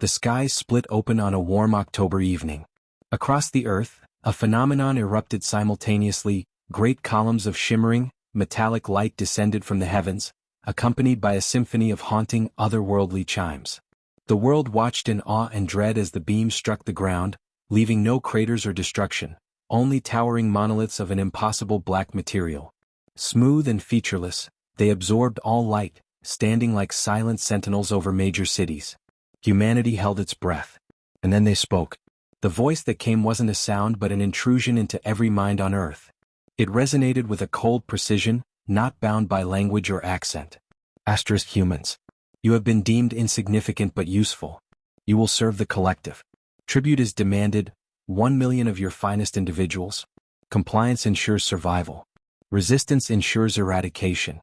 The skies split open on a warm October evening. Across the earth, a phenomenon erupted simultaneously. Great columns of shimmering, metallic light descended from the heavens, accompanied by a symphony of haunting, otherworldly chimes. The world watched in awe and dread as the beams struck the ground, leaving no craters or destruction, only towering monoliths of an impossible black material. Smooth and featureless, they absorbed all light, standing like silent sentinels over major cities. Humanity held its breath. And then they spoke. The voice that came wasn't a sound but an intrusion into every mind on earth. It resonated with a cold precision, not bound by language or accent. Humans. You have been deemed insignificant but useful. You will serve the collective. Tribute is demanded, 1 million of your finest individuals. Compliance ensures survival. Resistance ensures eradication.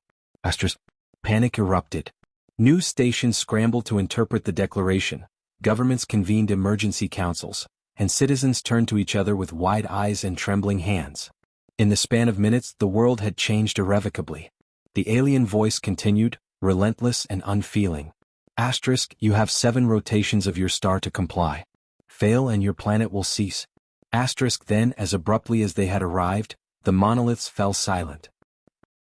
Panic erupted. News stations scrambled to interpret the declaration, governments convened emergency councils, and citizens turned to each other with wide eyes and trembling hands. In the span of minutes, the world had changed irrevocably. The alien voice continued, relentless and unfeeling. You have 7 rotations of your star to comply. Fail and your planet will cease. Then, as abruptly as they had arrived, the monoliths fell silent.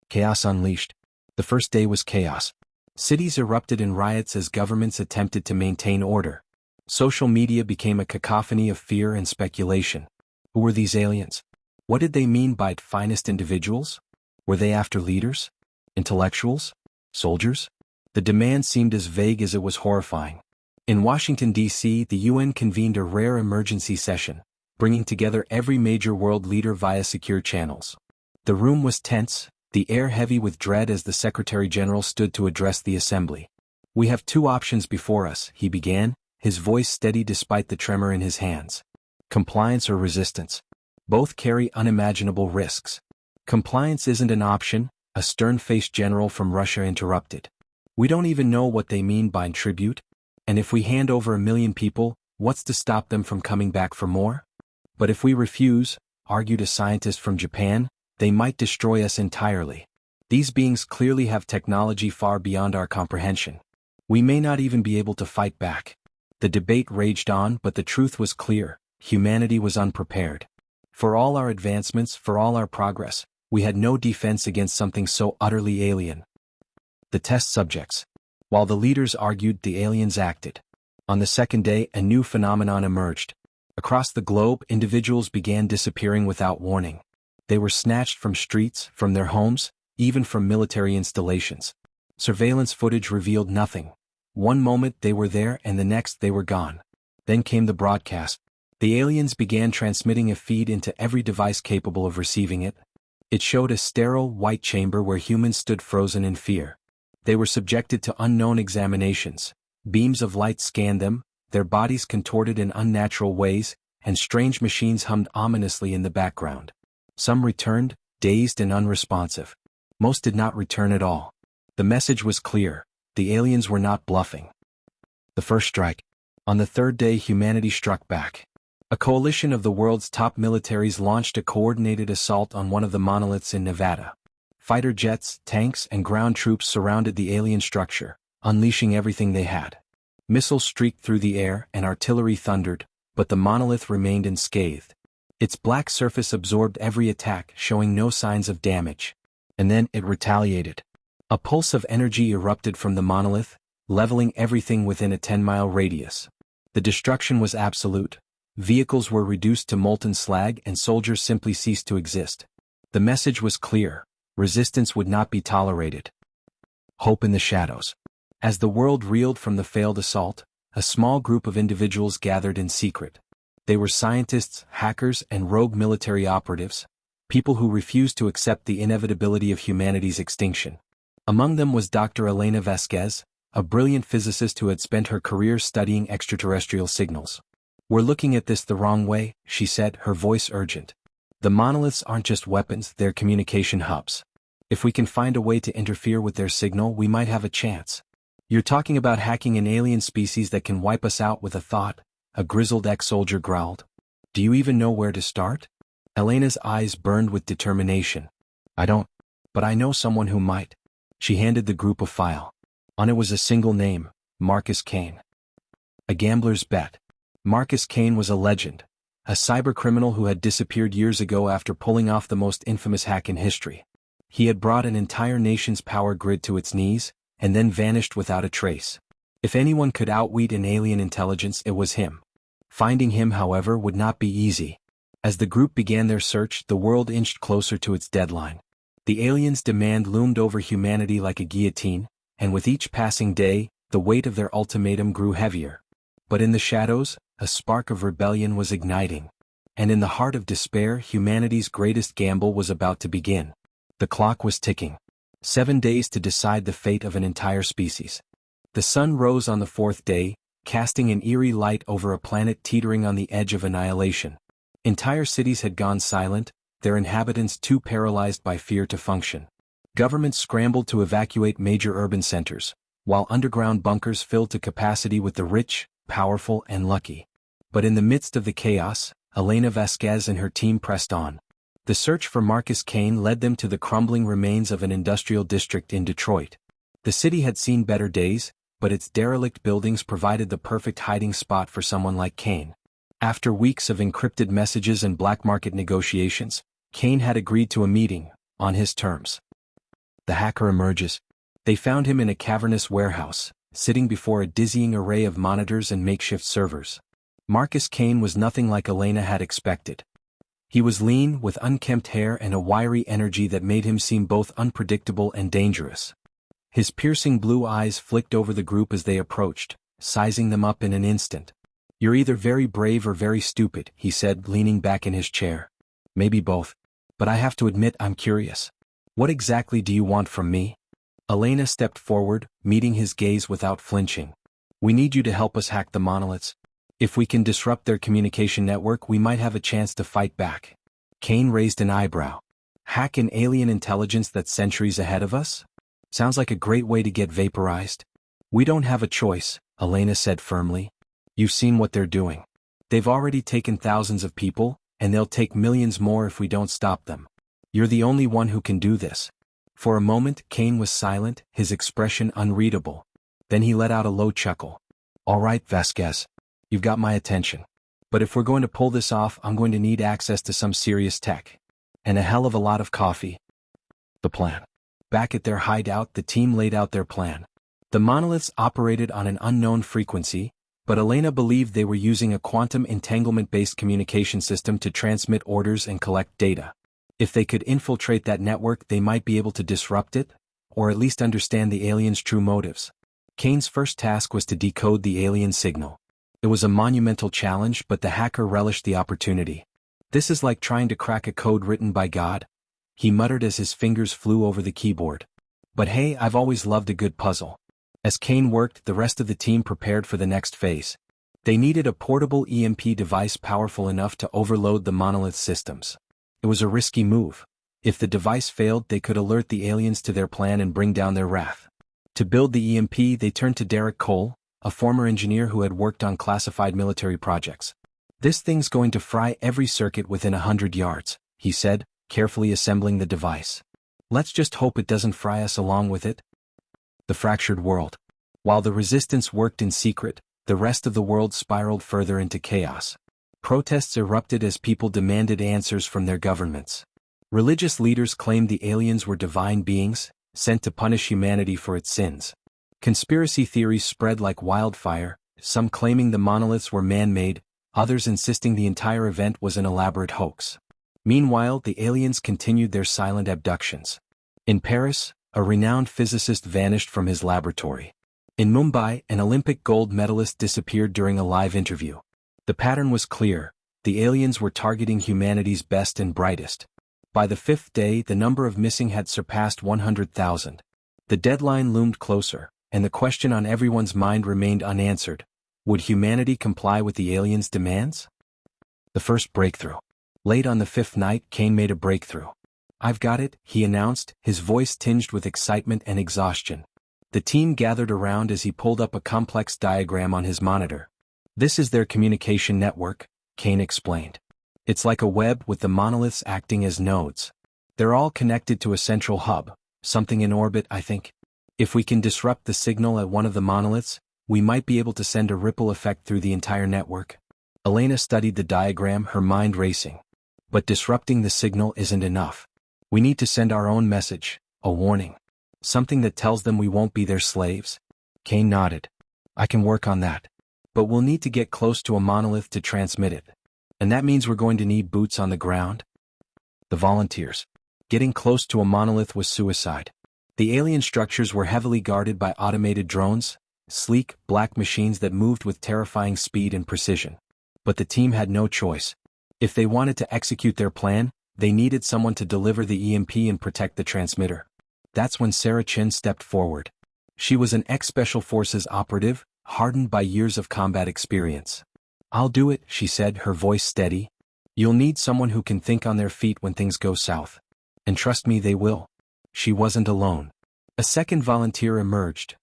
Chaos unleashed. The first day was chaos. Cities erupted in riots as governments attempted to maintain order. Social media became a cacophony of fear and speculation. Who were these aliens? What did they mean by finest individuals? Were they after leaders? Intellectuals? Soldiers? The demand seemed as vague as it was horrifying. In Washington, D.C., the UN convened a rare emergency session, bringing together every major world leader via secure channels. The room was tense, the air heavy with dread as the Secretary General stood to address the assembly. We have 2 options before us, he began, his voice steady despite the tremor in his hands. Compliance or resistance. Both carry unimaginable risks. Compliance isn't an option, a stern-faced general from Russia interrupted. We don't even know what they mean by tribute. And if we hand over 1 million people, what's to stop them from coming back for more? But if we refuse, argued a scientist from Japan, they might destroy us entirely. These beings clearly have technology far beyond our comprehension. We may not even be able to fight back. The debate raged on, but the truth was clear. Humanity was unprepared. For all our advancements, for all our progress, we had no defense against something so utterly alien. The test subjects. While the leaders argued, the aliens acted. On the second day, a new phenomenon emerged. Across the globe, individuals began disappearing without warning. They were snatched from streets, from their homes, even from military installations. Surveillance footage revealed nothing. One moment they were there and the next they were gone. Then came the broadcast. The aliens began transmitting a feed into every device capable of receiving it. It showed a sterile, white chamber where humans stood frozen in fear. They were subjected to unknown examinations. Beams of light scanned them, their bodies contorted in unnatural ways, and strange machines hummed ominously in the background. Some returned, dazed and unresponsive. Most did not return at all. The message was clear. The aliens were not bluffing. The first strike. On the third day, humanity struck back. A coalition of the world's top militaries launched a coordinated assault on one of the monoliths in Nevada. Fighter jets, tanks, and ground troops surrounded the alien structure, unleashing everything they had. Missiles streaked through the air and artillery thundered, but the monolith remained unscathed. Its black surface absorbed every attack, showing no signs of damage. And then it retaliated. A pulse of energy erupted from the monolith, leveling everything within a 10-mile radius. The destruction was absolute. Vehicles were reduced to molten slag and soldiers simply ceased to exist. The message was clear. Resistance would not be tolerated. Hope in the shadows. As the world reeled from the failed assault, a small group of individuals gathered in secret. They were scientists, hackers, and rogue military operatives, people who refused to accept the inevitability of humanity's extinction. Among them was Dr. Elena Vasquez, a brilliant physicist who had spent her career studying extraterrestrial signals. "We're looking at this the wrong way," she said, her voice urgent. "The monoliths aren't just weapons, they're communication hubs. If we can find a way to interfere with their signal, we might have a chance." "You're talking about hacking an alien species that can wipe us out with a thought," a grizzled ex-soldier growled. "Do you even know where to start?" Elena's eyes burned with determination. "I don't. But I know someone who might." She handed the group a file. On it was a single name, Marcus Kane. A gambler's bet. Marcus Kane was a legend. A cybercriminal who had disappeared years ago after pulling off the most infamous hack in history. He had brought an entire nation's power grid to its knees, and then vanished without a trace. If anyone could outwit an alien intelligence, it was him. Finding him, however, would not be easy. As the group began their search, the world inched closer to its deadline. The aliens' demand loomed over humanity like a guillotine, and with each passing day, the weight of their ultimatum grew heavier. But in the shadows, a spark of rebellion was igniting. And in the heart of despair, humanity's greatest gamble was about to begin. The clock was ticking. 7 days to decide the fate of an entire species. The sun rose on the 4th day, casting an eerie light over a planet teetering on the edge of annihilation. Entire cities had gone silent, their inhabitants too paralyzed by fear to function. Governments scrambled to evacuate major urban centers, while underground bunkers filled to capacity with the rich, powerful, and lucky. But in the midst of the chaos, Elena Vasquez and her team pressed on. The search for Marcus Kane led them to the crumbling remains of an industrial district in Detroit. The city had seen better days, but its derelict buildings provided the perfect hiding spot for someone like Kane. After weeks of encrypted messages and black market negotiations, Kane had agreed to a meeting, on his terms. The hacker emerges. They found him in a cavernous warehouse, sitting before a dizzying array of monitors and makeshift servers. Marcus Kane was nothing like Elena had expected. He was lean, with unkempt hair and a wiry energy that made him seem both unpredictable and dangerous. His piercing blue eyes flicked over the group as they approached, sizing them up in an instant. "You're either very brave or very stupid," he said, leaning back in his chair. "Maybe both. But I have to admit I'm curious. What exactly do you want from me?" Elena stepped forward, meeting his gaze without flinching. "We need you to help us hack the monoliths. If we can disrupt their communication network, we might have a chance to fight back." Kane raised an eyebrow. "Hack an alien intelligence that's centuries ahead of us? Sounds like a great way to get vaporized." "We don't have a choice," Elena said firmly. "You've seen what they're doing. They've already taken thousands of people, and they'll take millions more if we don't stop them. You're the only one who can do this." For a moment, Kane was silent, his expression unreadable. Then he let out a low chuckle. "All right, Vasquez. You've got my attention. But if we're going to pull this off, I'm going to need access to some serious tech. And a hell of a lot of coffee." The plan. Back at their hideout, the team laid out their plan. The monoliths operated on an unknown frequency, but Elena believed they were using a quantum entanglement-based communication system to transmit orders and collect data. If they could infiltrate that network, they might be able to disrupt it, or at least understand the aliens' true motives. Kane's first task was to decode the alien signal. It was a monumental challenge, but the hacker relished the opportunity. "This is like trying to crack a code written by God," he muttered as his fingers flew over the keyboard. "But hey, I've always loved a good puzzle." As Kane worked, the rest of the team prepared for the next phase. They needed a portable EMP device powerful enough to overload the monolith systems. It was a risky move. If the device failed, they could alert the aliens to their plan and bring down their wrath. To build the EMP, they turned to Derek Cole, a former engineer who had worked on classified military projects. "This thing's going to fry every circuit within 100 yards, he said, carefully assembling the device. "Let's just hope it doesn't fry us along with it." The fractured world. While the resistance worked in secret, the rest of the world spiraled further into chaos. Protests erupted as people demanded answers from their governments. Religious leaders claimed the aliens were divine beings, sent to punish humanity for its sins. Conspiracy theories spread like wildfire, some claiming the monoliths were man-made, others insisting the entire event was an elaborate hoax. Meanwhile, the aliens continued their silent abductions. In Paris, a renowned physicist vanished from his laboratory. In Mumbai, an Olympic gold medalist disappeared during a live interview. The pattern was clear: the aliens were targeting humanity's best and brightest. By the 5th day, the number of missing had surpassed 100,000. The deadline loomed closer, and the question on everyone's mind remained unanswered: would humanity comply with the aliens' demands? The first breakthrough. Late on the 5th night, Kane made a breakthrough. "I've got it," he announced, his voice tinged with excitement and exhaustion. The team gathered around as he pulled up a complex diagram on his monitor. "This is their communication network," Kane explained. "It's like a web with the monoliths acting as nodes. They're all connected to a central hub, something in orbit, I think. If we can disrupt the signal at one of the monoliths, we might be able to send a ripple effect through the entire network. Elena studied the diagram, her mind racing. But disrupting the signal isn't enough. We need to send our own message, a warning. Something that tells them we won't be their slaves. Kane nodded. I can work on that. But we'll need to get close to a monolith to transmit it. And that means we're going to need boots on the ground. The volunteers. Getting close to a monolith was suicide. The alien structures were heavily guarded by automated drones, sleek, black machines that moved with terrifying speed and precision. But the team had no choice. If they wanted to execute their plan, they needed someone to deliver the EMP and protect the transmitter. That's when Sarah Chin stepped forward. She was an ex-Special Forces operative, hardened by years of combat experience. I'll do it, she said, her voice steady. You'll need someone who can think on their feet when things go south. And trust me, they will. She wasn't alone. A second volunteer emerged.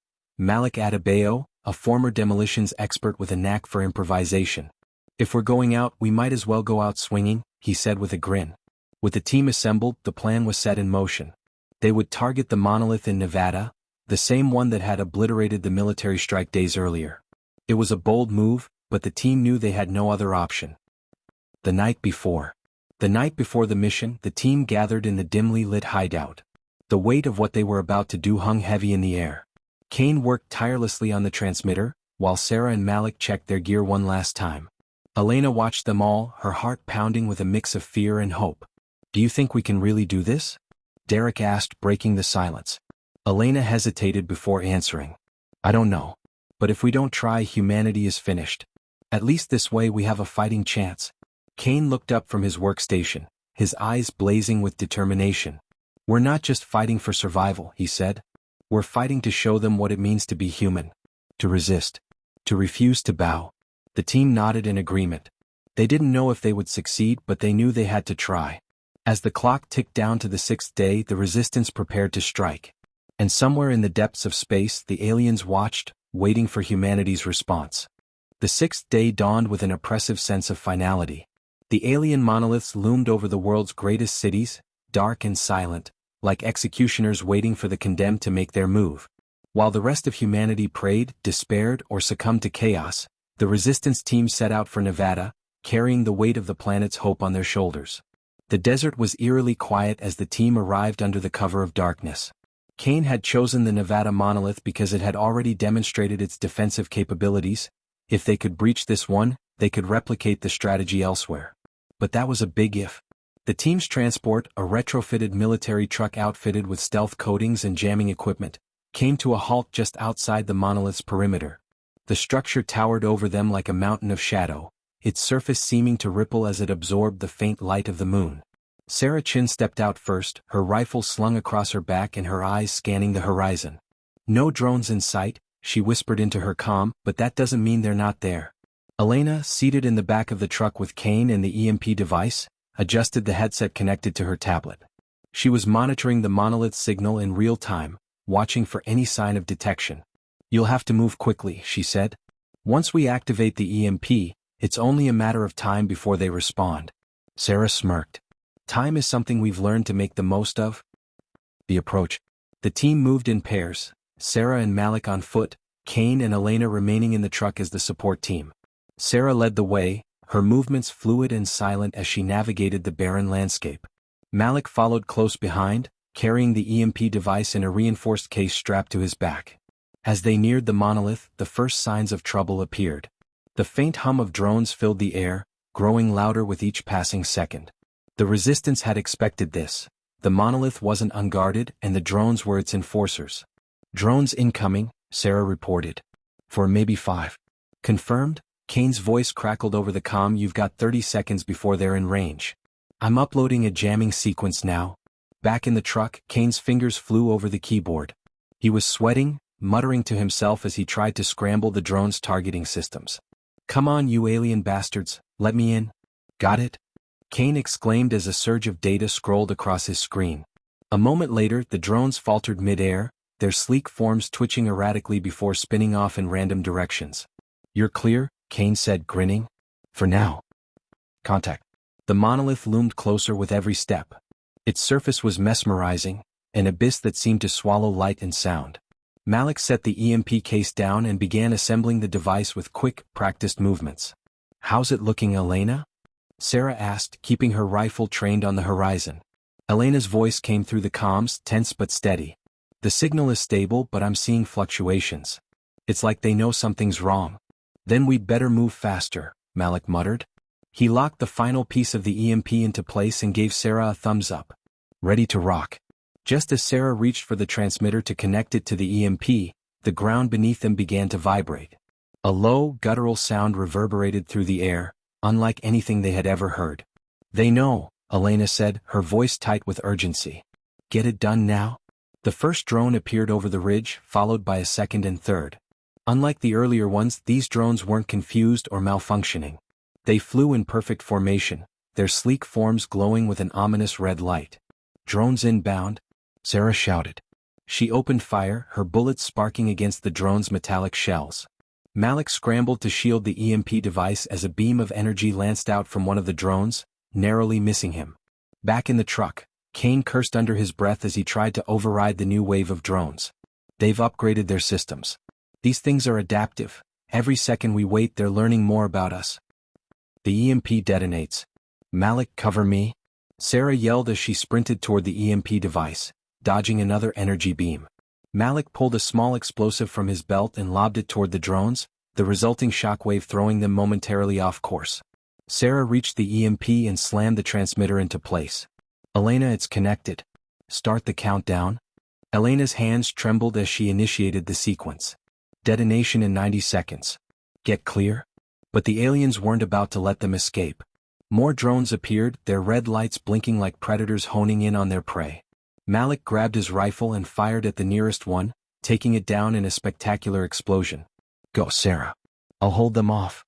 Malik Adebayo, a former demolitions expert with a knack for improvisation. If we're going out, we might as well go out swinging, he said with a grin. With the team assembled, the plan was set in motion. They would target the monolith in Nevada, the same one that had obliterated the military strike days earlier. It was a bold move, but the team knew they had no other option. The night before the mission, the team gathered in the dimly lit hideout. The weight of what they were about to do hung heavy in the air. Kane worked tirelessly on the transmitter, while Sarah and Malik checked their gear one last time. Elena watched them all, her heart pounding with a mix of fear and hope. Do you think we can really do this? Derek asked, breaking the silence. Elena hesitated before answering. I don't know. But if we don't try, humanity is finished. At least this way we have a fighting chance. Kane looked up from his workstation, his eyes blazing with determination. We're not just fighting for survival, he said. We're fighting to show them what it means to be human. To resist. To refuse to bow. The team nodded in agreement. They didn't know if they would succeed, but they knew they had to try. As the clock ticked down to the 6th day, the resistance prepared to strike. And somewhere in the depths of space, the aliens watched, waiting for humanity's response. The 6th day dawned with an oppressive sense of finality. The alien monoliths loomed over the world's greatest cities, dark and silent, like executioners waiting for the condemned to make their move. While the rest of humanity prayed, despaired, or succumbed to chaos, the resistance team set out for Nevada, carrying the weight of the planet's hope on their shoulders. The desert was eerily quiet as the team arrived under the cover of darkness. Kane had chosen the Nevada monolith because it had already demonstrated its defensive capabilities. If they could breach this one, they could replicate the strategy elsewhere. But that was a big if. The team's transport, a retrofitted military truck outfitted with stealth coatings and jamming equipment, came to a halt just outside the monolith's perimeter. The structure towered over them like a mountain of shadow, its surface seeming to ripple as it absorbed the faint light of the moon. Sarah Chin stepped out first, her rifle slung across her back and her eyes scanning the horizon. No drones in sight, she whispered into her comm, but that doesn't mean they're not there. Elena, seated in the back of the truck with Kane and the EMP device, adjusted the headset connected to her tablet. She was monitoring the monolith's signal in real time, watching for any sign of detection. You'll have to move quickly, she said. Once we activate the EMP, it's only a matter of time before they respond. Sarah smirked. Time is something we've learned to make the most of. The approach. The team moved in pairs, Sarah and Malik on foot, Kane and Elena remaining in the truck as the support team. Sarah led the way, her movements fluid and silent as she navigated the barren landscape. Malik followed close behind, carrying the EMP device in a reinforced case strapped to his back. As they neared the monolith, the first signs of trouble appeared. The faint hum of drones filled the air, growing louder with each passing second. The resistance had expected this. The monolith wasn't unguarded, and the drones were its enforcers. Drones incoming, Sarah reported. For maybe 5. Confirmed? Kane's voice crackled over the comm. You've got 30 seconds before they're in range. I'm uploading a jamming sequence now. Back in the truck, Kane's fingers flew over the keyboard. He was sweating, muttering to himself as he tried to scramble the drone's targeting systems. Come on, you alien bastards, let me in. Got it? Kane exclaimed as a surge of data scrolled across his screen. A moment later, the drones faltered mid-air, their sleek forms twitching erratically before spinning off in random directions. You're clear? Kane said, grinning. For now. Contact. The monolith loomed closer with every step. Its surface was mesmerizing, an abyss that seemed to swallow light and sound. Malik set the EMP case down and began assembling the device with quick, practiced movements. "How's it looking, Elena?" Sarah asked, keeping her rifle trained on the horizon. Elena's voice came through the comms, tense but steady. "The signal is stable, but I'm seeing fluctuations. It's like they know something's wrong." "Then we'd better move faster," Malik muttered. He locked the final piece of the EMP into place and gave Sarah a thumbs up. "Ready to rock." Just as Sarah reached for the transmitter to connect it to the EMP, the ground beneath them began to vibrate. A low, guttural sound reverberated through the air, unlike anything they had ever heard. "They know," Elena said, her voice tight with urgency. "Get it done now?" The first drone appeared over the ridge, followed by a second and third. Unlike the earlier ones, these drones weren't confused or malfunctioning. They flew in perfect formation, their sleek forms glowing with an ominous red light. "Drones inbound," Sarah shouted. She opened fire, her bullets sparking against the drone's metallic shells. Malik scrambled to shield the EMP device as a beam of energy lanced out from one of the drones, narrowly missing him. Back in the truck, Kane cursed under his breath as he tried to override the new wave of drones. "They've upgraded their systems. These things are adaptive. Every second we wait, they're learning more about us." The EMP detonates. "Malik, cover me." Sarah yelled as she sprinted toward the EMP device, dodging another energy beam. Malik pulled a small explosive from his belt and lobbed it toward the drones, the resulting shockwave throwing them momentarily off course. Sarah reached the EMP and slammed the transmitter into place. "Elena, it's connected. Start the countdown." Elena's hands trembled as she initiated the sequence. "Detonation in 90 seconds. Get clear?" But the aliens weren't about to let them escape. More drones appeared, their red lights blinking like predators honing in on their prey. Malik grabbed his rifle and fired at the nearest one, taking it down in a spectacular explosion. "Go, Sarah. I'll hold them off."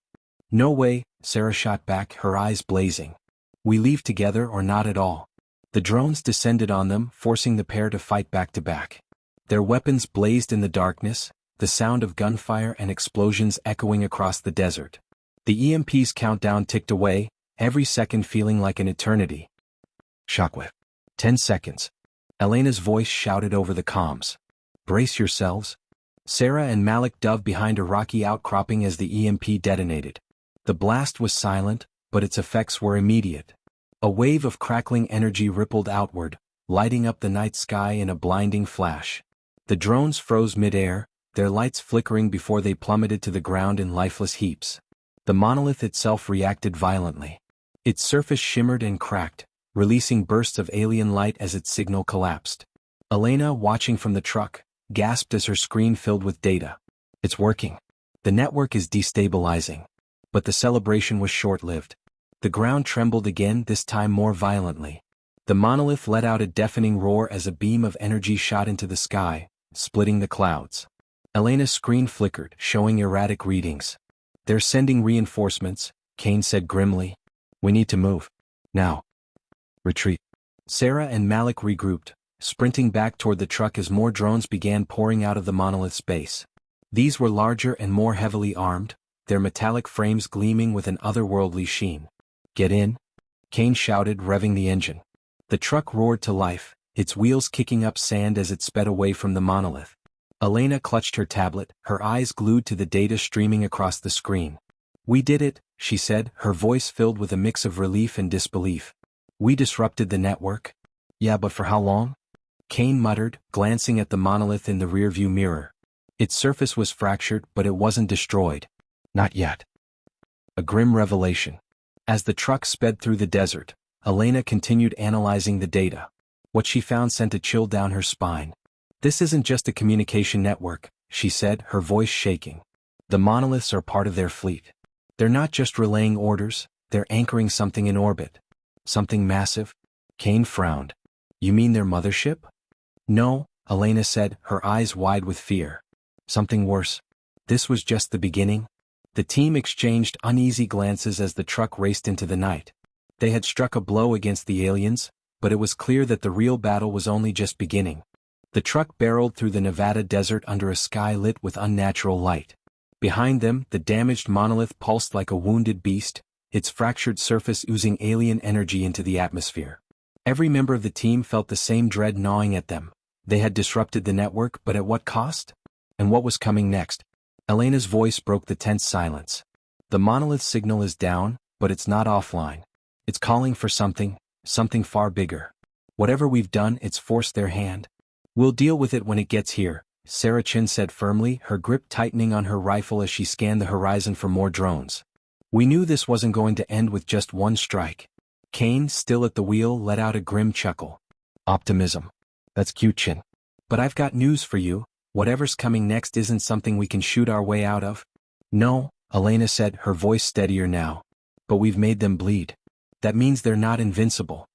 "No way," Sarah shot back, her eyes blazing. "We leave together or not at all." The drones descended on them, forcing the pair to fight back to back. Their weapons blazed in the darkness, the sound of gunfire and explosions echoing across the desert. The EMP's countdown ticked away, every second feeling like an eternity. "Shockwave. 10 seconds. Elena's voice shouted over the comms. "Brace yourselves." Sarah and Malik dove behind a rocky outcropping as the EMP detonated. The blast was silent, but its effects were immediate. A wave of crackling energy rippled outward, lighting up the night sky in a blinding flash. The drones froze mid-air, their lights flickering before they plummeted to the ground in lifeless heaps. The monolith itself reacted violently. Its surface shimmered and cracked, releasing bursts of alien light as its signal collapsed. Elena, watching from the truck, gasped as her screen filled with data. "It's working. The network is destabilizing." But the celebration was short-lived. The ground trembled again, this time more violently. The monolith let out a deafening roar as a beam of energy shot into the sky, splitting the clouds. Elena's screen flickered, showing erratic readings. "They're sending reinforcements," Kane said grimly. "We need to move. Now." "Retreat." Sarah and Malik regrouped, sprinting back toward the truck as more drones began pouring out of the monolith's base. These were larger and more heavily armed, their metallic frames gleaming with an otherworldly sheen. "Get in," Kane shouted, revving the engine. The truck roared to life, its wheels kicking up sand as it sped away from the monolith. Elena clutched her tablet, her eyes glued to the data streaming across the screen. "We did it," she said, her voice filled with a mix of relief and disbelief. "We disrupted the network." "Yeah, but for how long?" Kane muttered, glancing at the monolith in the rearview mirror. Its surface was fractured, but it wasn't destroyed. "Not yet." A grim revelation. As the truck sped through the desert, Elena continued analyzing the data. What she found sent a chill down her spine. "This isn't just a communication network," she said, her voice shaking. "The monoliths are part of their fleet. They're not just relaying orders, they're anchoring something in orbit." "Something massive?" Kane frowned. "You mean their mothership?" "No," Elena said, her eyes wide with fear. "Something worse. This was just the beginning." The team exchanged uneasy glances as the truck raced into the night. They had struck a blow against the aliens, but it was clear that the real battle was only just beginning. The truck barreled through the Nevada desert under a sky lit with unnatural light. Behind them, the damaged monolith pulsed like a wounded beast, its fractured surface oozing alien energy into the atmosphere. Every member of the team felt the same dread gnawing at them. They had disrupted the network, but at what cost? And what was coming next? Elena's voice broke the tense silence. The monolith signal is down, but it's not offline. It's calling for something far bigger. Whatever we've done, it's forced their hand. We'll deal with it when it gets here, Sarah Chin said firmly, her grip tightening on her rifle as she scanned the horizon for more drones. We knew this wasn't going to end with just one strike. Kane, still at the wheel, let out a grim chuckle. Optimism. That's cute, Chin. But I've got news for you. Whatever's coming next isn't something we can shoot our way out of. No, Elena said, her voice steadier now. But we've made them bleed. That means they're not invincible.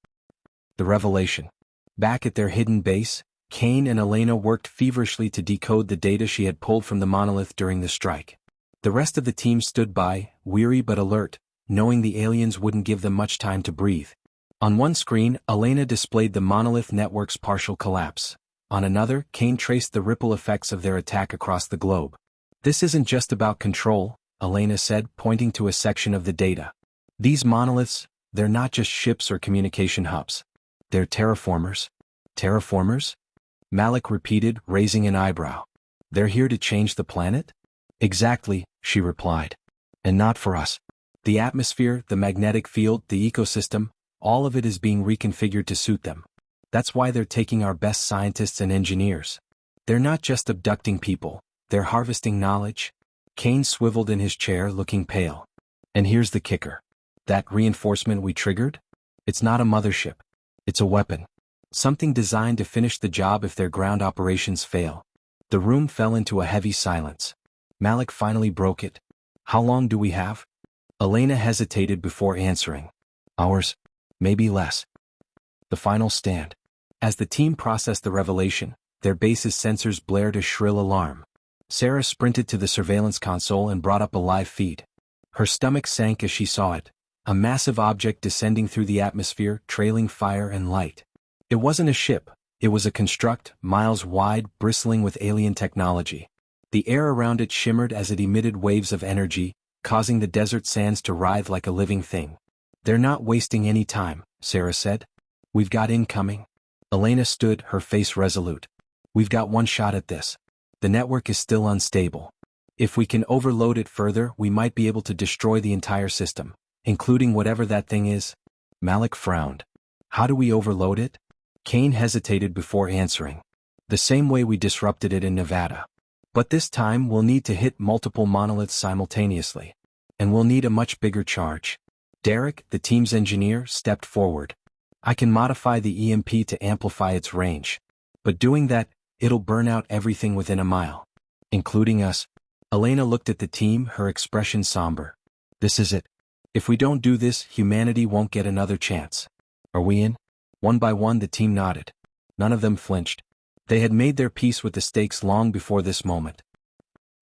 The revelation. Back at their hidden base, Kane and Elena worked feverishly to decode the data she had pulled from the monolith during the strike. The rest of the team stood by, weary but alert, knowing the aliens wouldn't give them much time to breathe. On one screen, Elena displayed the monolith network's partial collapse. On another, Kane traced the ripple effects of their attack across the globe. This isn't just about control, Elena said, pointing to a section of the data. These monoliths, they're not just ships or communication hubs. They're terraformers. Terraformers? Malik repeated, raising an eyebrow. They're here to change the planet? Exactly, she replied. And not for us. The atmosphere, the magnetic field, the ecosystem, all of it is being reconfigured to suit them. That's why they're taking our best scientists and engineers. They're not just abducting people, they're harvesting knowledge. Kane swiveled in his chair, looking pale. And here's the kicker. That reinforcement we triggered? It's not a mothership. It's a weapon. Something designed to finish the job if their ground operations fail. The room fell into a heavy silence. Malik finally broke it. How long do we have? Elena hesitated before answering. Hours. Maybe less. The final stand. As the team processed the revelation, their base's sensors blared a shrill alarm. Sarah sprinted to the surveillance console and brought up a live feed. Her stomach sank as she saw it. A massive object descending through the atmosphere, trailing fire and light. It wasn't a ship, it was a construct, miles wide, bristling with alien technology. The air around it shimmered as it emitted waves of energy, causing the desert sands to writhe like a living thing. They're not wasting any time, Sarah said. We've got incoming. Elena stood, her face resolute. We've got one shot at this. The network is still unstable. If we can overload it further, we might be able to destroy the entire system, including whatever that thing is. Malik frowned. How do we overload it? Kane hesitated before answering. The same way we disrupted it in Nevada. But this time we'll need to hit multiple monoliths simultaneously. And we'll need a much bigger charge. Derek, the team's engineer, stepped forward. I can modify the EMP to amplify its range. But doing that, it'll burn out everything within a mile. Including us. Elena looked at the team, her expression somber. This is it. If we don't do this, humanity won't get another chance. Are we in? One by one the team nodded. None of them flinched. They had made their peace with the stakes long before this moment.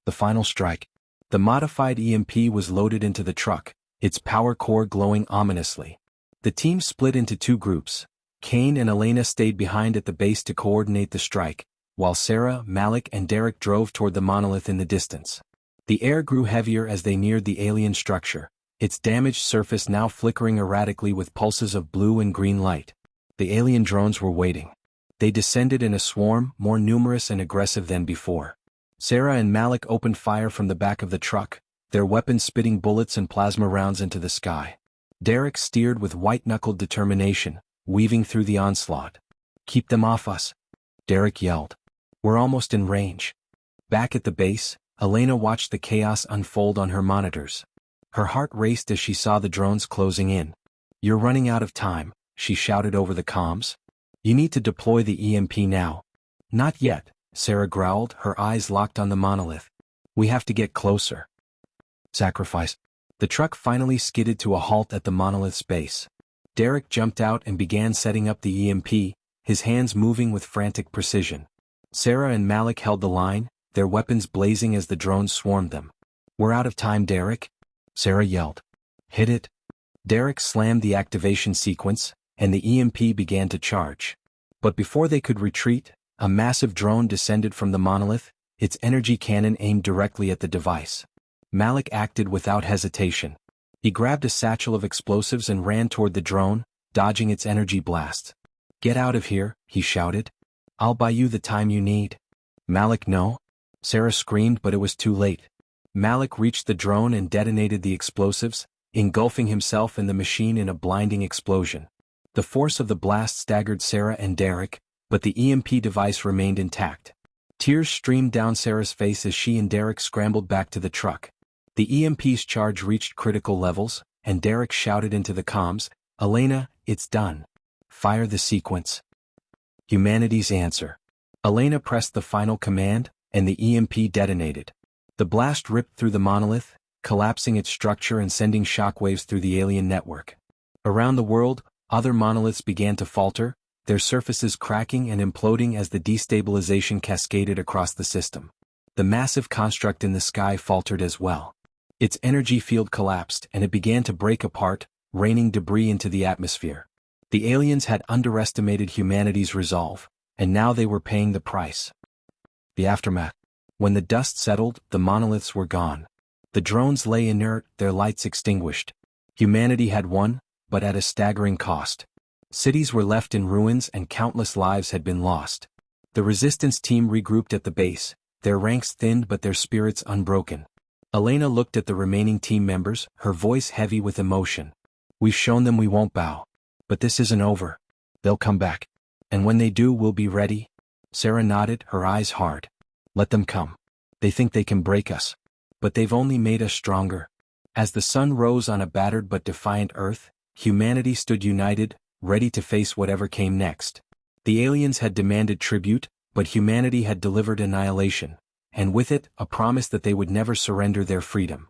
The final strike. The modified EMP was loaded into the truck, its power core glowing ominously. The team split into two groups. Kane and Elena stayed behind at the base to coordinate the strike, while Sarah, Malik and Derek drove toward the monolith in the distance. The air grew heavier as they neared the alien structure, its damaged surface now flickering erratically with pulses of blue and green light. The alien drones were waiting. They descended in a swarm, more numerous and aggressive than before. Sarah and Malik opened fire from the back of the truck, their weapons spitting bullets and plasma rounds into the sky. Derek steered with white-knuckled determination, weaving through the onslaught. Keep them off us, Derek yelled. We're almost in range. Back at the base, Elena watched the chaos unfold on her monitors. Her heart raced as she saw the drones closing in. You're running out of time, she shouted over the comms. You need to deploy the EMP now. Not yet, Sarah growled, her eyes locked on the monolith. We have to get closer. Sacrifice. The truck finally skidded to a halt at the monolith's base. Derek jumped out and began setting up the EMP, his hands moving with frantic precision. Sarah and Malik held the line, their weapons blazing as the drones swarmed them. We're out of time, Derek, Sarah yelled. Hit it. Derek slammed the activation sequence, and the EMP began to charge. But before they could retreat, a massive drone descended from the monolith, its energy cannon aimed directly at the device. Malik acted without hesitation. He grabbed a satchel of explosives and ran toward the drone, dodging its energy blast. Get out of here, he shouted. I'll buy you the time you need. Malik, no. Sarah screamed, but it was too late. Malik reached the drone and detonated the explosives, engulfing himself and the machine in a blinding explosion. The force of the blast staggered Sarah and Derek, but the EMP device remained intact. Tears streamed down Sarah's face as she and Derek scrambled back to the truck. The EMP's charge reached critical levels, and Derek shouted into the comms, "Elena, it's done. Fire the sequence." Humanity's answer. Elena pressed the final command, and the EMP detonated. The blast ripped through the monolith, collapsing its structure and sending shockwaves through the alien network. Around the world, other monoliths began to falter, their surfaces cracking and imploding as the destabilization cascaded across the system. The massive construct in the sky faltered as well. Its energy field collapsed and it began to break apart, raining debris into the atmosphere. The aliens had underestimated humanity's resolve, and now they were paying the price. The aftermath. When the dust settled, the monoliths were gone. The drones lay inert, their lights extinguished. Humanity had won, but at a staggering cost. Cities were left in ruins and countless lives had been lost. The resistance team regrouped at the base, their ranks thinned but their spirits unbroken. Elena looked at the remaining team members, her voice heavy with emotion. "We've shown them we won't bow. But this isn't over. They'll come back. And when they do, we'll be ready." Sarah nodded, her eyes hard. "Let them come. They think they can break us. But they've only made us stronger." As the sun rose on a battered but defiant Earth, humanity stood united, ready to face whatever came next. The aliens had demanded tribute, but humanity had delivered annihilation, and with it, a promise that they would never surrender their freedom.